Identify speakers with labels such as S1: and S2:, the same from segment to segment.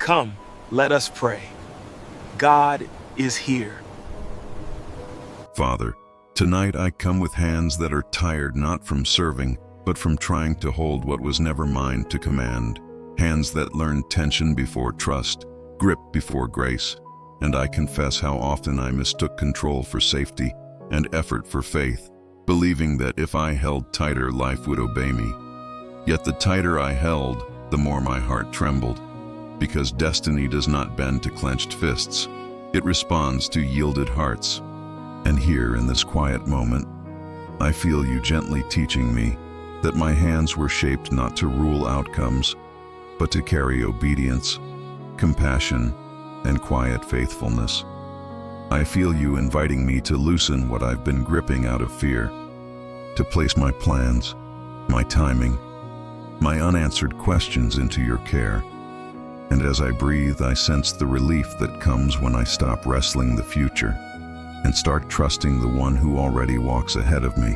S1: Come, let us pray. God is here.
S2: Father, tonight I come with hands that are tired not from serving, but from trying to hold what was never mine to command. Hands that learned tension before trust, grip before grace. And I confess how often I mistook control for safety and effort for faith, believing that if I held tighter, life would obey me. Yet the tighter I held, the more my heart trembled, because destiny does not bend to clenched fists. It responds to yielded hearts. And here in this quiet moment, I feel you gently teaching me that my hands were shaped not to rule outcomes, but to carry obedience, compassion, and quiet faithfulness. I feel you inviting me to loosen what I've been gripping out of fear, to place my plans, my timing, my unanswered questions into your care. And as I breathe, I sense the relief that comes when I stop wrestling the future and start trusting the one who already walks ahead of me.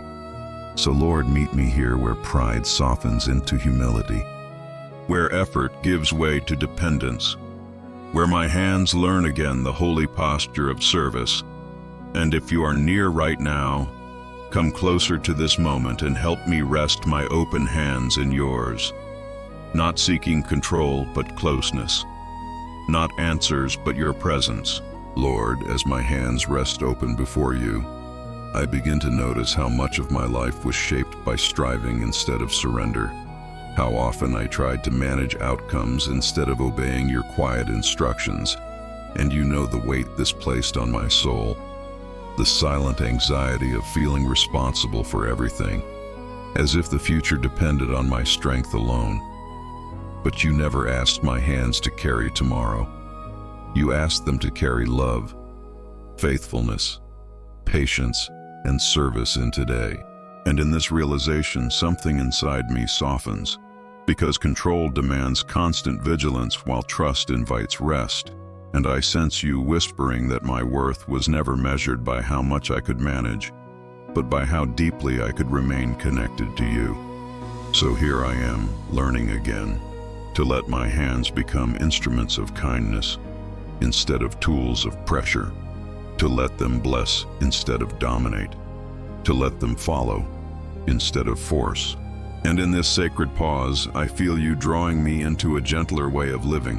S2: So Lord, meet me here where pride softens into humility, where effort gives way to dependence, where my hands learn again the holy posture of service. And if you are near right now, come closer to this moment and help me rest my open hands in yours, not seeking control but closeness, not answers but your presence. Lord, as my hands rest open before you, I begin to notice how much of my life was shaped by striving instead of surrender, how often I tried to manage outcomes instead of obeying your quiet instructions. And you know the weight this placed on my soul, the silent anxiety of feeling responsible for everything, as if the future depended on my strength alone. But you never asked my hands to carry tomorrow. You asked them to carry love, faithfulness, patience, and service in today. And in this realization, something inside me softens, because control demands constant vigilance while trust invites rest. And I sense you whispering that my worth was never measured by how much I could manage, but by how deeply I could remain connected to you. So here I am, learning again, to let my hands become instruments of kindness instead of tools of pressure, to let them bless instead of dominate, to let them follow instead of force. And in this sacred pause, I feel you drawing me into a gentler way of living,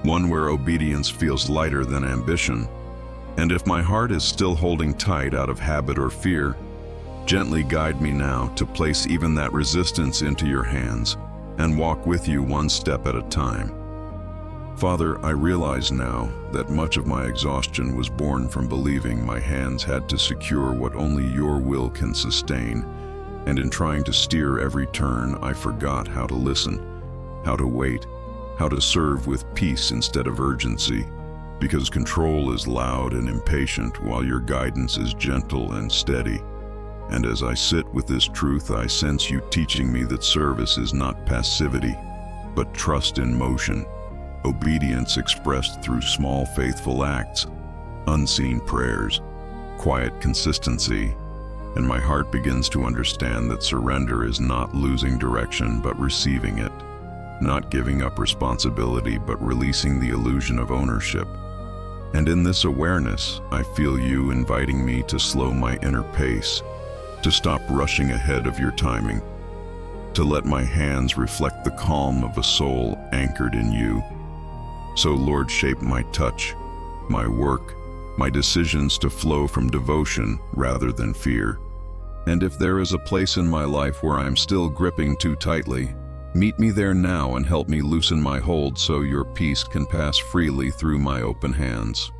S2: one where obedience feels lighter than ambition. And if my heart is still holding tight out of habit or fear, gently guide me now to place even that resistance into your hands and walk with you one step at a time. Father, I realize now that much of my exhaustion was born from believing my hands had to secure what only your will can sustain. And in trying to steer every turn, I forgot how to listen, how to wait, how to serve with peace instead of urgency, because control is loud and impatient while your guidance is gentle and steady. And as I sit with this truth, I sense you teaching me that service is not passivity, but trust in motion, obedience expressed through small faithful acts, unseen prayers, quiet consistency. And my heart begins to understand that surrender is not losing direction but receiving it, not giving up responsibility but releasing the illusion of ownership. And in this awareness, I feel you inviting me to slow my inner pace, to stop rushing ahead of your timing, to let my hands reflect the calm of a soul anchored in you. So Lord, shape my touch, my work, my decisions to flow from devotion rather than fear. And if there is a place in my life where I am still gripping too tightly, meet me there now and help me loosen my hold so your peace can pass freely through my open hands.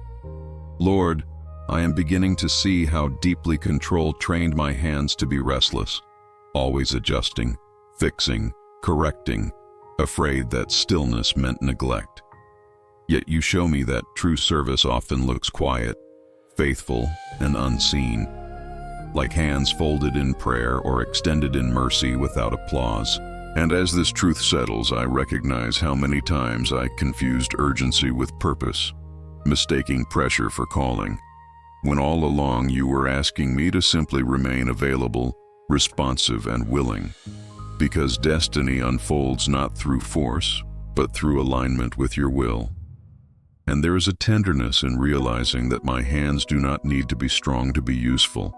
S2: Lord, I am beginning to see how deeply control trained my hands to be restless, always adjusting, fixing, correcting, afraid that stillness meant neglect. Yet you show me that true service often looks quiet, faithful, and unseen, like hands folded in prayer or extended in mercy without applause. And as this truth settles, I recognize how many times I confused urgency with purpose, mistaking pressure for calling, when all along you were asking me to simply remain available, responsive, and willing. Because destiny unfolds not through force, but through alignment with your will. And there is a tenderness in realizing that my hands do not need to be strong to be useful.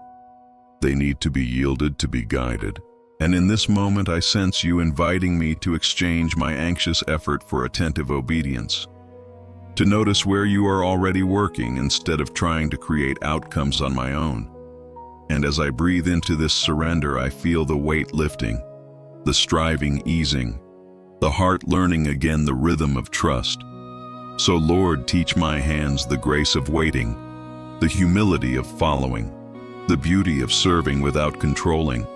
S2: They need to be yielded to be guided. And in this moment I sense you inviting me to exchange my anxious effort for attentive obedience. To notice where you are already working instead of trying to create outcomes on my own. And as I breathe into this surrender, I feel the weight lifting, the striving easing, the heart learning again the rhythm of trust. So Lord, teach my hands the grace of waiting, the humility of following, the beauty of serving without controlling.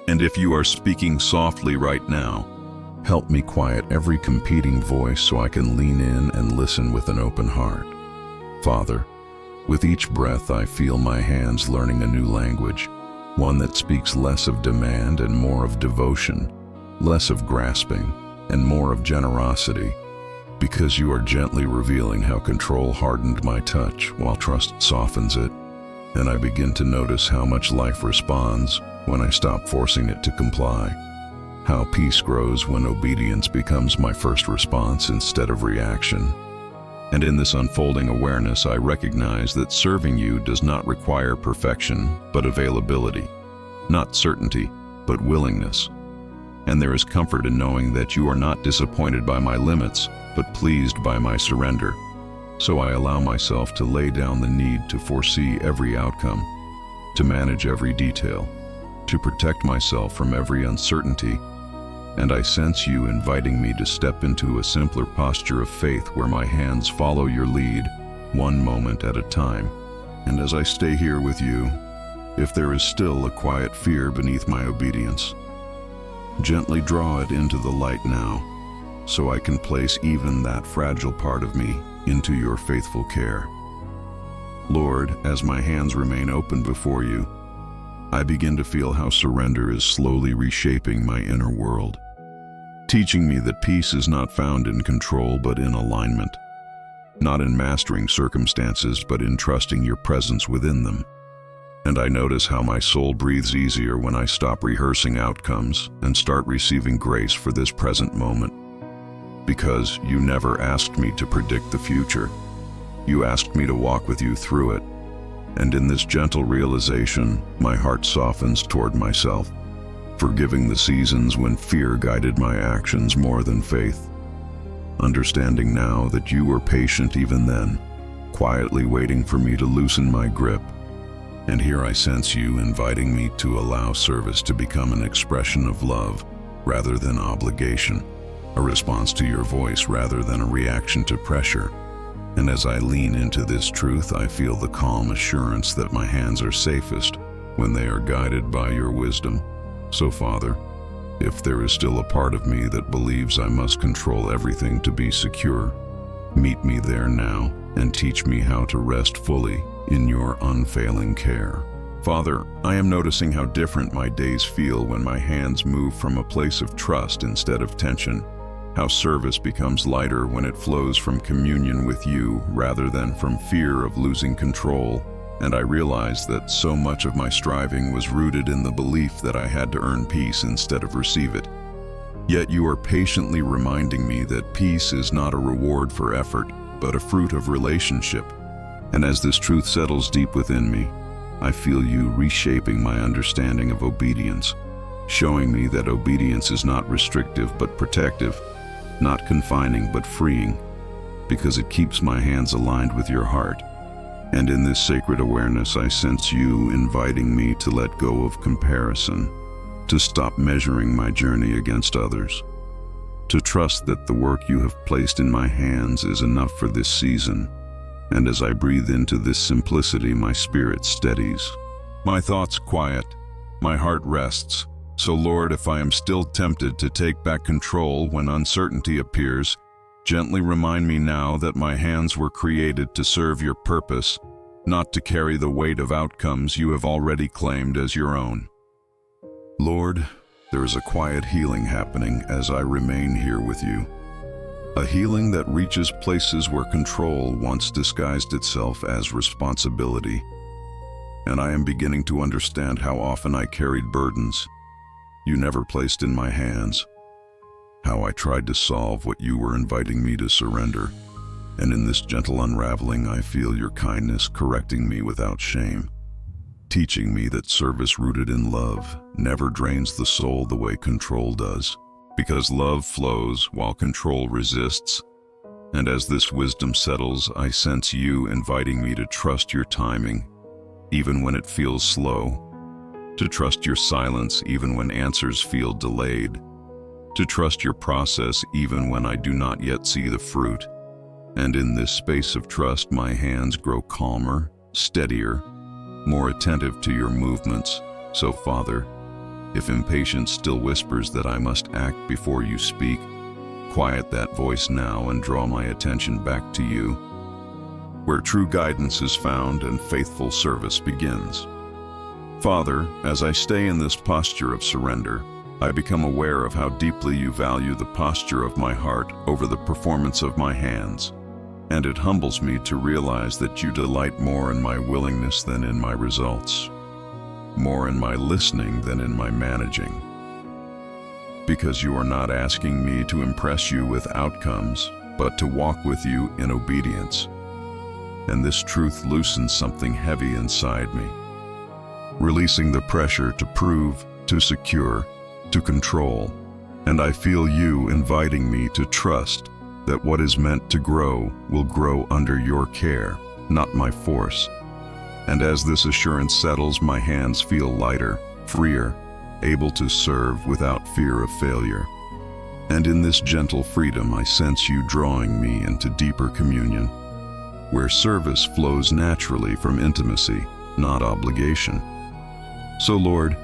S2: And if you are speaking softly right now, help me quiet every competing voice so I can lean in and listen with an open heart. Father, with each breath I feel my hands learning a new language, one that speaks less of demand and more of devotion, less of grasping and more of generosity, because you are gently revealing how control hardened my touch while trust softens it, and I begin to notice how much life responds when I stop forcing it to comply, how peace grows when obedience becomes my first response instead of reaction. And in this unfolding awareness, I recognize that serving you does not require perfection, but availability, not certainty, but willingness. And there is comfort in knowing that you are not disappointed by my limits, but pleased by my surrender. So I allow myself to lay down the need to foresee every outcome, to manage every detail, to protect myself from every uncertainty. And I sense you inviting me to step into a simpler posture of faith where my hands follow your lead, one moment at a time. And as I stay here with you, if there is still a quiet fear beneath my obedience, gently draw it into the light now, so I can place even that fragile part of me into your faithful care. Lord, as my hands remain open before you, I begin to feel how surrender is slowly reshaping my inner world, teaching me that peace is not found in control but in alignment, not in mastering circumstances but in trusting your presence within them. And I notice how my soul breathes easier when I stop rehearsing outcomes and start receiving grace for this present moment. Because you never asked me to predict the future. You asked me to walk with you through it. And in this gentle realization, my heart softens toward myself, forgiving the seasons when fear guided my actions more than faith. Understanding now that you were patient even then, quietly waiting for me to loosen my grip. And here I sense you inviting me to allow service to become an expression of love rather than obligation, a response to your voice rather than a reaction to pressure. And as I lean into this truth, I feel the calm assurance that my hands are safest when they are guided by your wisdom. So Father, if there is still a part of me that believes I must control everything to be secure, meet me there now and teach me how to rest fully in your unfailing care. Father, I am noticing how different my days feel when my hands move from a place of trust instead of tension, how service becomes lighter when it flows from communion with you rather than from fear of losing control. And I realize that so much of my striving was rooted in the belief that I had to earn peace instead of receive it. Yet you are patiently reminding me that peace is not a reward for effort, but a fruit of relationship. And as this truth settles deep within me, I feel you reshaping my understanding of obedience, showing me that obedience is not restrictive but protective, not confining but freeing, because it keeps my hands aligned with your heart. And in this sacred awareness, I sense you inviting me to let go of comparison, to stop measuring my journey against others, to trust that the work you have placed in my hands is enough for this season. And as I breathe into this simplicity, my spirit steadies, my thoughts quiet, my heart rests. So Lord, if I am still tempted to take back control when uncertainty appears, gently remind me now that my hands were created to serve your purpose, not to carry the weight of outcomes you have already claimed as your own. Lord, there is a quiet healing happening as I remain here with you. A healing that reaches places where control once disguised itself as responsibility. And I am beginning to understand how often I carried burdens you never placed in my hands, how I tried to solve what you were inviting me to surrender. And in this gentle unraveling, I feel your kindness correcting me without shame, teaching me that service rooted in love never drains the soul the way control does, because love flows while control resists. And as this wisdom settles, I sense you inviting me to trust your timing, even when it feels slow, to trust your silence even when answers feel delayed, to trust your process even when I do not yet see the fruit. And in this space of trust, my hands grow calmer, steadier, more attentive to your movements. So, Father, if impatience still whispers that I must act before you speak, quiet that voice now and draw my attention back to you, where true guidance is found and faithful service begins. Father, as I stay in this posture of surrender, I become aware of how deeply you value the posture of my heart over the performance of my hands. And it humbles me to realize that you delight more in my willingness than in my results, more in my listening than in my managing. Because you are not asking me to impress you with outcomes, but to walk with you in obedience. And this truth loosens something heavy inside me, releasing the pressure to prove, to secure, to control. And I feel you inviting me to trust that what is meant to grow will grow under your care, not my force. And as this assurance settles, my hands feel lighter, freer, able to serve without fear of failure. And in this gentle freedom, I sense you drawing me into deeper communion, where service flows naturally from intimacy, not obligation. So, Lord,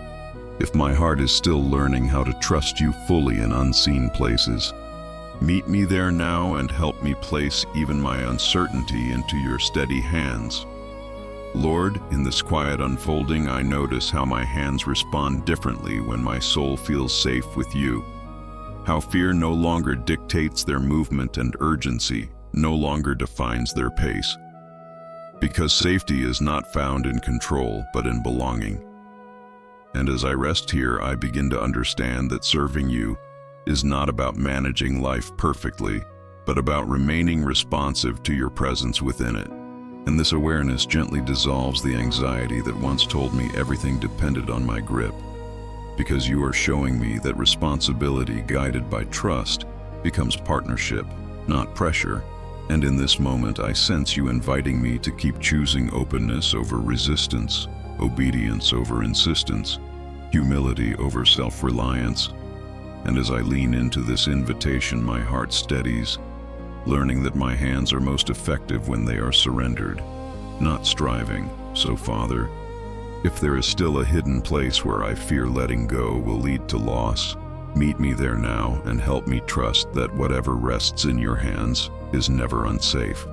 S2: if my heart is still learning how to trust you fully in unseen places, meet me there now and help me place even my uncertainty into your steady hands. Lord, in this quiet unfolding, I notice how my hands respond differently when my soul feels safe with you, how fear no longer dictates their movement and urgency no longer defines their pace, because safety is not found in control but in belonging. And as I rest here, I begin to understand that serving you is not about managing life perfectly, but about remaining responsive to your presence within it. And this awareness gently dissolves the anxiety that once told me everything depended on my grip, because you are showing me that responsibility guided by trust becomes partnership, not pressure. And in this moment, I sense you inviting me to keep choosing openness over resistance, obedience over insistence, humility over self-reliance. And as I lean into this invitation, my heart steadies, learning that my hands are most effective when they are surrendered, not striving. So, Father, if there is still a hidden place where I fear letting go will lead to loss, meet me there now and help me trust that whatever rests in your hands is never unsafe.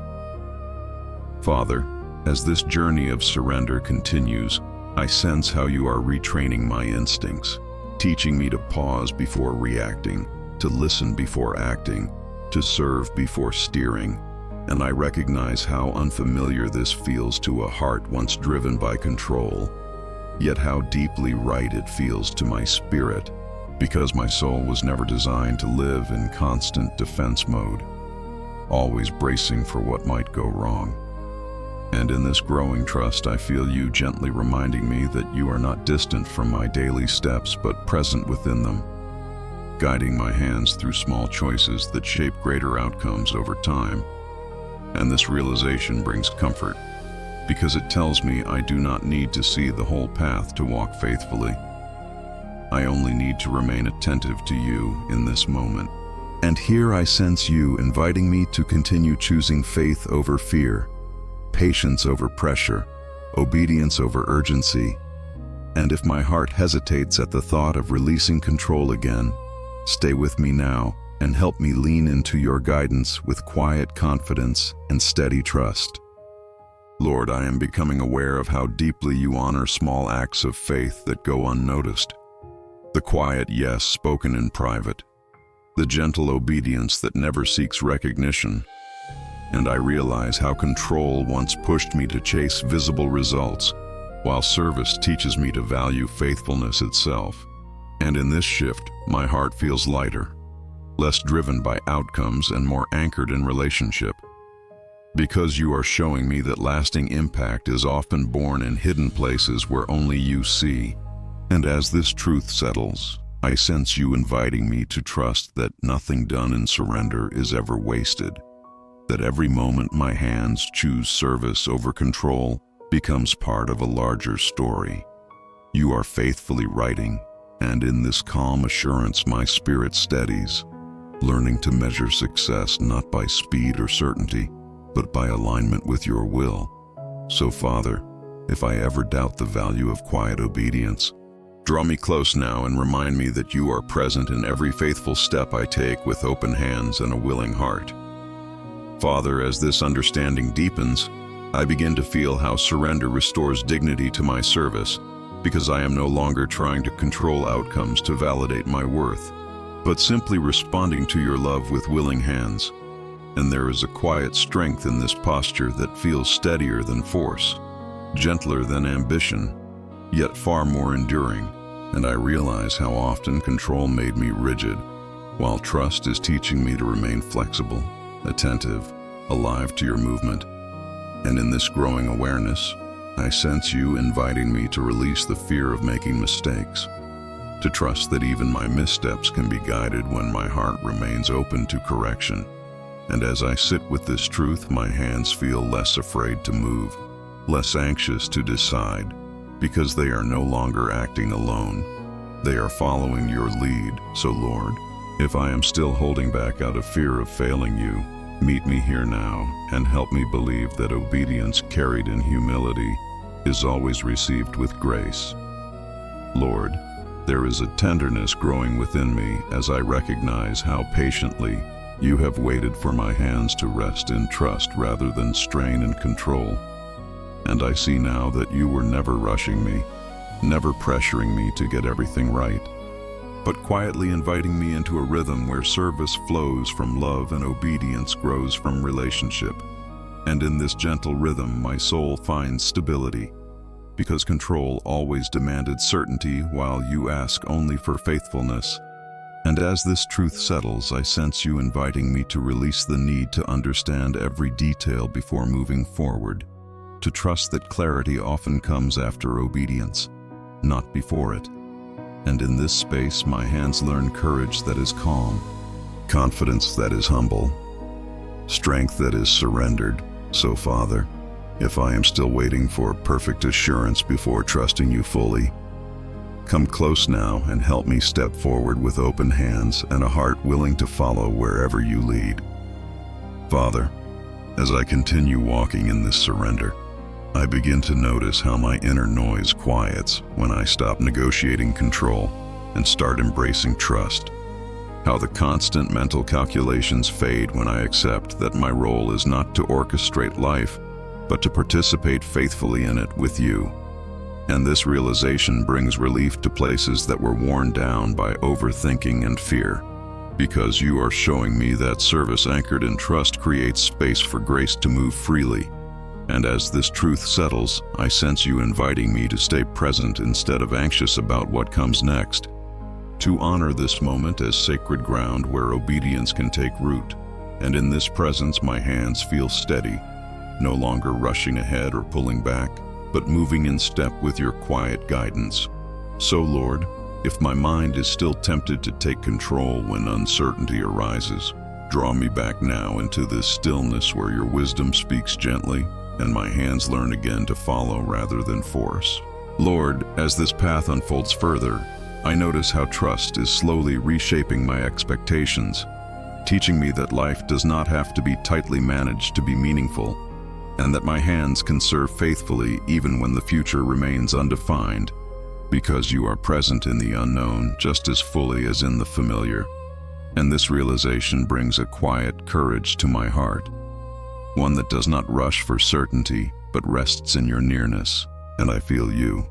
S2: Father, as this journey of surrender continues, I sense how you are retraining my instincts, teaching me to pause before reacting, to listen before acting, to serve before steering. And I recognize how unfamiliar this feels to a heart once driven by control, yet how deeply right it feels to my spirit, because my soul was never designed to live in constant defense mode, always bracing for what might go wrong. And in this growing trust, I feel you gently reminding me that you are not distant from my daily steps, but present within them, guiding my hands through small choices that shape greater outcomes over time. And this realization brings comfort, because it tells me I do not need to see the whole path to walk faithfully. I only need to remain attentive to you in this moment. And here I sense you inviting me to continue choosing faith over fear, patience over pressure, obedience over urgency. And if my heart hesitates at the thought of releasing control again, stay with me now and help me lean into your guidance with quiet confidence and steady trust. Lord, I am becoming aware of how deeply you honor small acts of faith that go unnoticed. The quiet yes spoken in private, the gentle obedience that never seeks recognition. And I realize how control once pushed me to chase visible results, while service teaches me to value faithfulness itself. And in this shift, my heart feels lighter, less driven by outcomes and more anchored in relationship. Because you are showing me that lasting impact is often born in hidden places where only you see. And as this truth settles, I sense you inviting me to trust that nothing done in surrender is ever wasted, that every moment my hands choose service over control becomes part of a larger story. You are faithfully writing, and in this calm assurance my spirit steadies, learning to measure success not by speed or certainty, but by alignment with your will. So, Father, if I ever doubt the value of quiet obedience, draw me close now and remind me that you are present in every faithful step I take with open hands and a willing heart. Father, as this understanding deepens, I begin to feel how surrender restores dignity to my service, because I am no longer trying to control outcomes to validate my worth, but simply responding to your love with willing hands. And there is a quiet strength in this posture that feels steadier than force, gentler than ambition, yet far more enduring. And I realize how often control made me rigid, while trust is teaching me to remain flexible, attentive, alive to your movement. And in this growing awareness, I sense you inviting me to release the fear of making mistakes, to trust that even my missteps can be guided when my heart remains open to correction. And as I sit with this truth, my hands feel less afraid to move, less anxious to decide, because they are no longer acting alone. They are following your lead. So, Lord, if I am still holding back out of fear of failing you, meet me here now and help me believe that obedience carried in humility is always received with grace. Lord, there is a tenderness growing within me as I recognize how patiently you have waited for my hands to rest in trust rather than strain and control. And I see now that you were never rushing me, never pressuring me to get everything right, but quietly inviting me into a rhythm where service flows from love and obedience grows from relationship. And in this gentle rhythm, my soul finds stability, because control always demanded certainty while you ask only for faithfulness. And as this truth settles, I sense you inviting me to release the need to understand every detail before moving forward, to trust that clarity often comes after obedience, not before it. And in this space, my hands learn courage that is calm, confidence that is humble, strength that is surrendered. So, Father, if I am still waiting for perfect assurance before trusting you fully, come close now and help me step forward with open hands and a heart willing to follow wherever you lead. Father, as I continue walking in this surrender, I begin to notice how my inner noise quiets when I stop negotiating control and start embracing trust. How the constant mental calculations fade when I accept that my role is not to orchestrate life, but to participate faithfully in it with you. And this realization brings relief to places that were worn down by overthinking and fear, because you are showing me that service anchored in trust creates space for grace to move freely. And as this truth settles, I sense you inviting me to stay present instead of anxious about what comes next, to honor this moment as sacred ground where obedience can take root. And in this presence, my hands feel steady, no longer rushing ahead or pulling back, but moving in step with your quiet guidance. So, Lord, if my mind is still tempted to take control when uncertainty arises, draw me back now into this stillness where your wisdom speaks gently and my hands learn again to follow rather than force. Lord, as this path unfolds further, I notice how trust is slowly reshaping my expectations, teaching me that life does not have to be tightly managed to be meaningful, and that my hands can serve faithfully even when the future remains undefined, because you are present in the unknown just as fully as in the familiar. And this realization brings a quiet courage to my heart, one that does not rush for certainty, but rests in your nearness, and I feel you,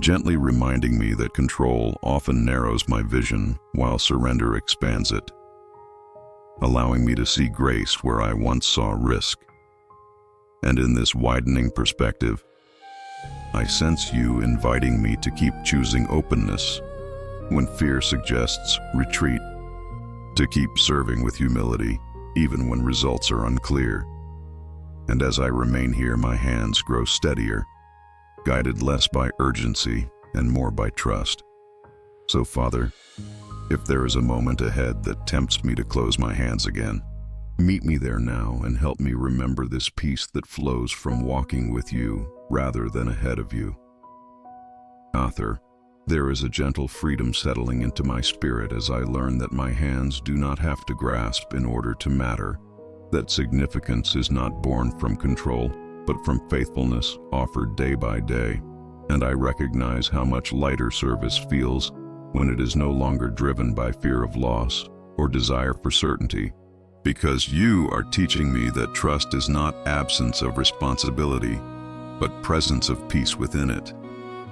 S2: gently reminding me that control often narrows my vision while surrender expands it, allowing me to see grace where I once saw risk. And in this widening perspective, I sense you inviting me to keep choosing openness when fear suggests retreat, to keep serving with humility, even when results are unclear. And as I remain here, my hands grow steadier, guided less by urgency and more by trust. So, Father, if there is a moment ahead that tempts me to close my hands again, meet me there now and help me remember this peace that flows from walking with you rather than ahead of you. Author, there is a gentle freedom settling into my spirit as I learn that my hands do not have to grasp in order to matter, that significance is not born from control, but from faithfulness offered day by day. And I recognize how much lighter service feels when it is no longer driven by fear of loss or desire for certainty, because you are teaching me that trust is not absence of responsibility, but presence of peace within it.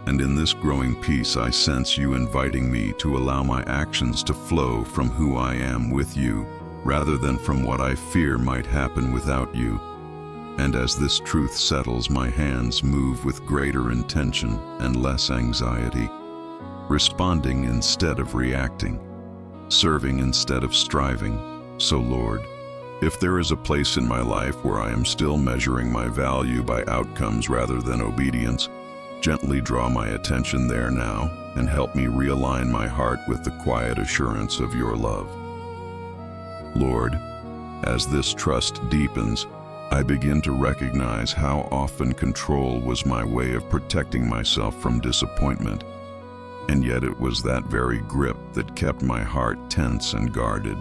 S2: And in this growing peace, I sense you inviting me to allow my actions to flow from who I am with you, rather than from what I fear might happen without you. And as this truth settles, my hands move with greater intention and less anxiety, responding instead of reacting, serving instead of striving. So, Lord, if there is a place in my life where I am still measuring my value by outcomes rather than obedience, gently draw my attention there now and help me realign my heart with the quiet assurance of your love. Lord, as this trust deepens, I begin to recognize how often control was my way of protecting myself from disappointment, and yet it was that very grip that kept my heart tense and guarded.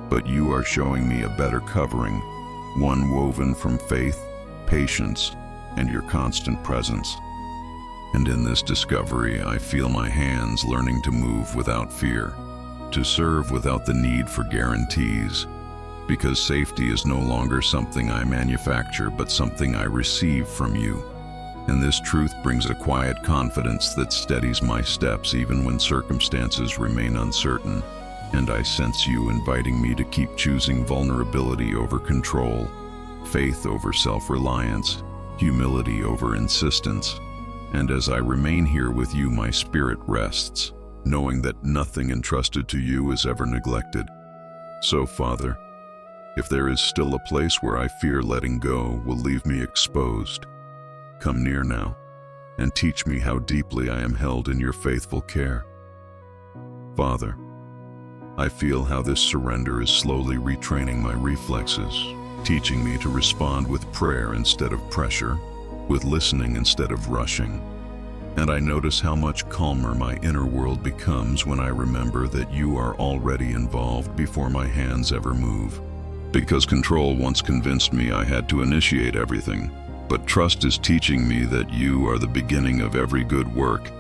S2: But you are showing me a better covering, one woven from faith, patience, and your constant presence. And in this discovery, I feel my hands learning to move without fear, to serve without the need for guarantees, because safety is no longer something I manufacture, but something I receive from you. And this truth brings a quiet confidence that steadies my steps even when circumstances remain uncertain. And I sense you inviting me to keep choosing vulnerability over control, faith over self-reliance, humility over insistence. And as I remain here with you, my spirit rests, knowing that nothing entrusted to you is ever neglected. So, Father, if there is still a place where I fear letting go will leave me exposed, come near now and teach me how deeply I am held in your faithful care. Father, I feel how this surrender is slowly retraining my reflexes, teaching me to respond with prayer instead of pressure, with listening instead of rushing. And I notice how much calmer my inner world becomes when I remember that you are already involved before my hands ever move. Because control once convinced me I had to initiate everything, but trust is teaching me that you are the beginning of every good work.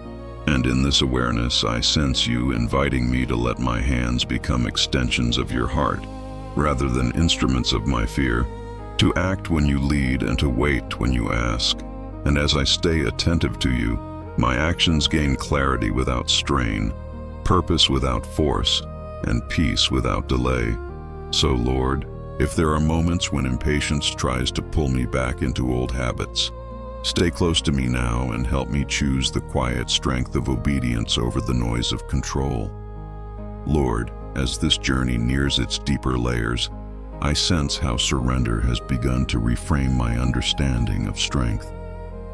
S2: And in this awareness, I sense you inviting me to let my hands become extensions of your heart, rather than instruments of my fear, to act when you lead and to wait when you ask. And as I stay attentive to you, my actions gain clarity without strain, purpose without force, and peace without delay. So, Lord, if there are moments when impatience tries to pull me back into old habits, stay close to me now and help me choose the quiet strength of obedience over the noise of control. Lord, as this journey nears its deeper layers, I sense how surrender has begun to reframe my understanding of strength,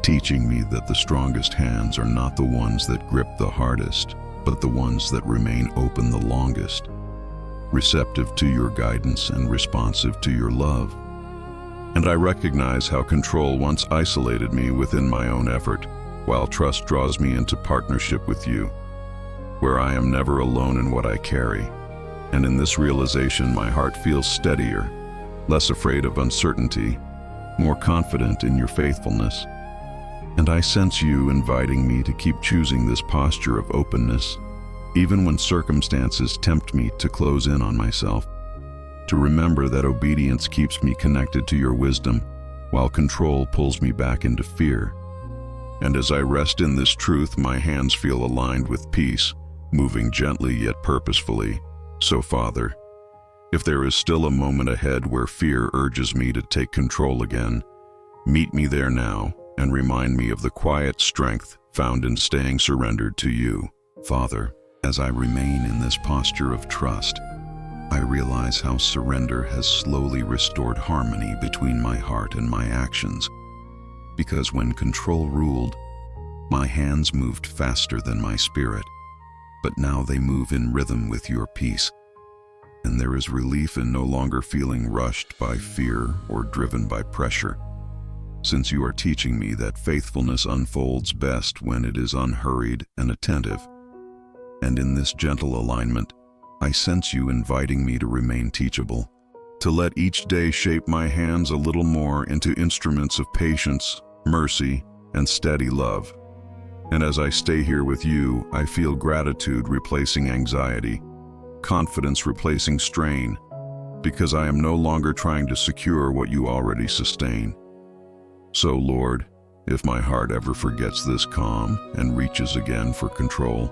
S2: teaching me that the strongest hands are not the ones that grip the hardest, but the ones that remain open the longest, receptive to your guidance and responsive to your love. And I recognize how control once isolated me within my own effort, while trust draws me into partnership with you, where I am never alone in what I carry. And in this realization, my heart feels steadier, less afraid of uncertainty, more confident in your faithfulness. And I sense you inviting me to keep choosing this posture of openness, even when circumstances tempt me to close in on myself, to remember that obedience keeps me connected to your wisdom, while control pulls me back into fear. And as I rest in this truth, my hands feel aligned with peace, moving gently yet purposefully. So, Father, if there is still a moment ahead where fear urges me to take control again, meet me there now and remind me of the quiet strength found in staying surrendered to you. Father, as I remain in this posture of trust, I realize how surrender has slowly restored harmony between my heart and my actions. Because when control ruled, my hands moved faster than my spirit, but now they move in rhythm with your peace. And there is relief in no longer feeling rushed by fear or driven by pressure, since you are teaching me that faithfulness unfolds best when it is unhurried and attentive. And in this gentle alignment, I sense you inviting me to remain teachable, to let each day shape my hands a little more into instruments of patience, mercy, and steady love. And as I stay here with you, I feel gratitude replacing anxiety, confidence replacing strain, because I am no longer trying to secure what you already sustain. So, Lord, if my heart ever forgets this calm and reaches again for control,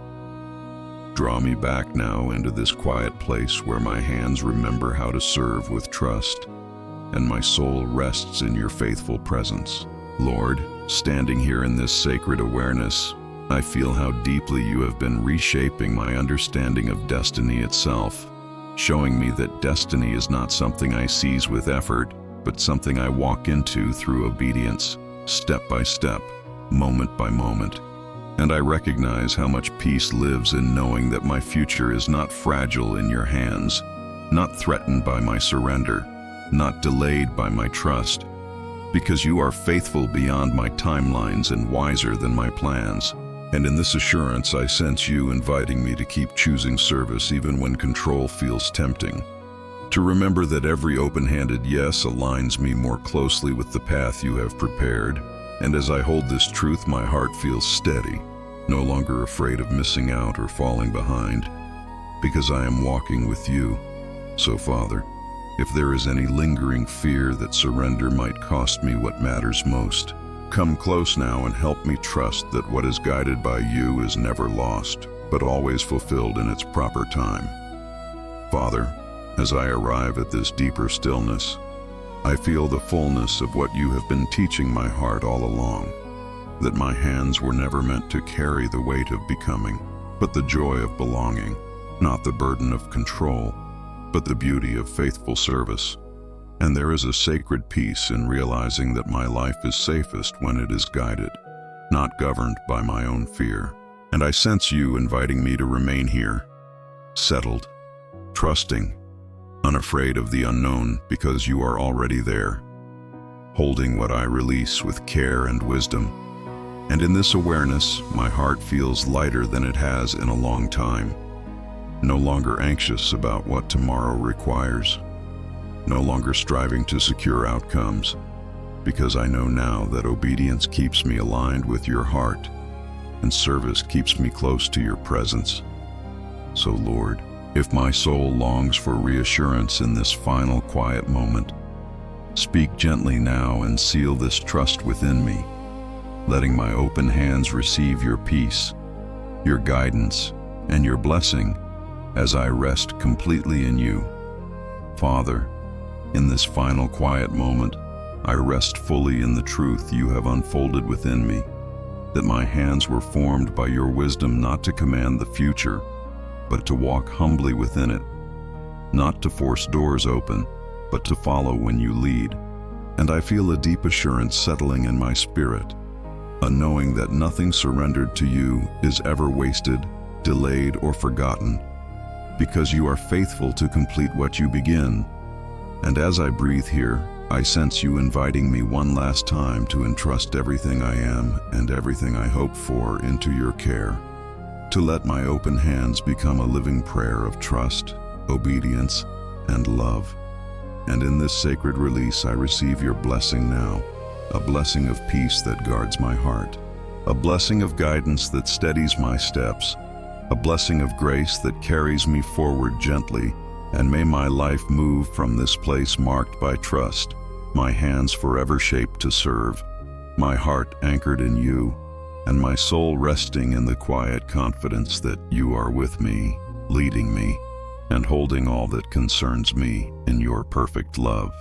S2: draw me back now into this quiet place where my hands remember how to serve with trust, and my soul rests in your faithful presence. Lord, standing here in this sacred awareness, I feel how deeply you have been reshaping my understanding of destiny itself, showing me that destiny is not something I seize with effort, but something I walk into through obedience, step by step, moment by moment. And I recognize how much peace lives in knowing that my future is not fragile in your hands, not threatened by my surrender, not delayed by my trust, because you are faithful beyond my timelines and wiser than my plans. And in this assurance, I sense you inviting me to keep choosing service even when control feels tempting. To remember that every open-handed yes aligns me more closely with the path you have prepared. And as I hold this truth, my heart feels steady, no longer afraid of missing out or falling behind, because I am walking with you. So, Father, if there is any lingering fear that surrender might cost me what matters most, come close now and help me trust that what is guided by you is never lost, but always fulfilled in its proper time. Father, as I arrive at this deeper stillness, I feel the fullness of what you have been teaching my heart all along, that my hands were never meant to carry the weight of becoming, but the joy of belonging, not the burden of control, but the beauty of faithful service. And there is a sacred peace in realizing that my life is safest when it is guided, not governed by my own fear. And I sense you inviting me to remain here, settled, trusting, unafraid of the unknown because you are already there, holding what I release with care and wisdom. And in this awareness, my heart feels lighter than it has in a long time, no longer anxious about what tomorrow requires, no longer striving to secure outcomes, because I know now that obedience keeps me aligned with your heart, and service keeps me close to your presence. So, Lord, if my soul longs for reassurance in this final quiet moment, speak gently now and seal this trust within me, letting my open hands receive your peace, your guidance, and your blessing as I rest completely in you. Father, in this final quiet moment, I rest fully in the truth you have unfolded within me, that my hands were formed by your wisdom not to command the future, but to walk humbly within it, not to force doors open, but to follow when you lead. And I feel a deep assurance settling in my spirit, a knowing that nothing surrendered to you is ever wasted, delayed, or forgotten, because you are faithful to complete what you begin. And as I breathe here, I sense you inviting me one last time to entrust everything I am and everything I hope for into your care, to let my open hands become a living prayer of trust, obedience, and love. And in this sacred release, I receive your blessing now, a blessing of peace that guards my heart, a blessing of guidance that steadies my steps, a blessing of grace that carries me forward gently. And may my life move from this place marked by trust, my hands forever shaped to serve, my heart anchored in you, and my soul resting in the quiet confidence that you are with me, leading me, and holding all that concerns me in your perfect love.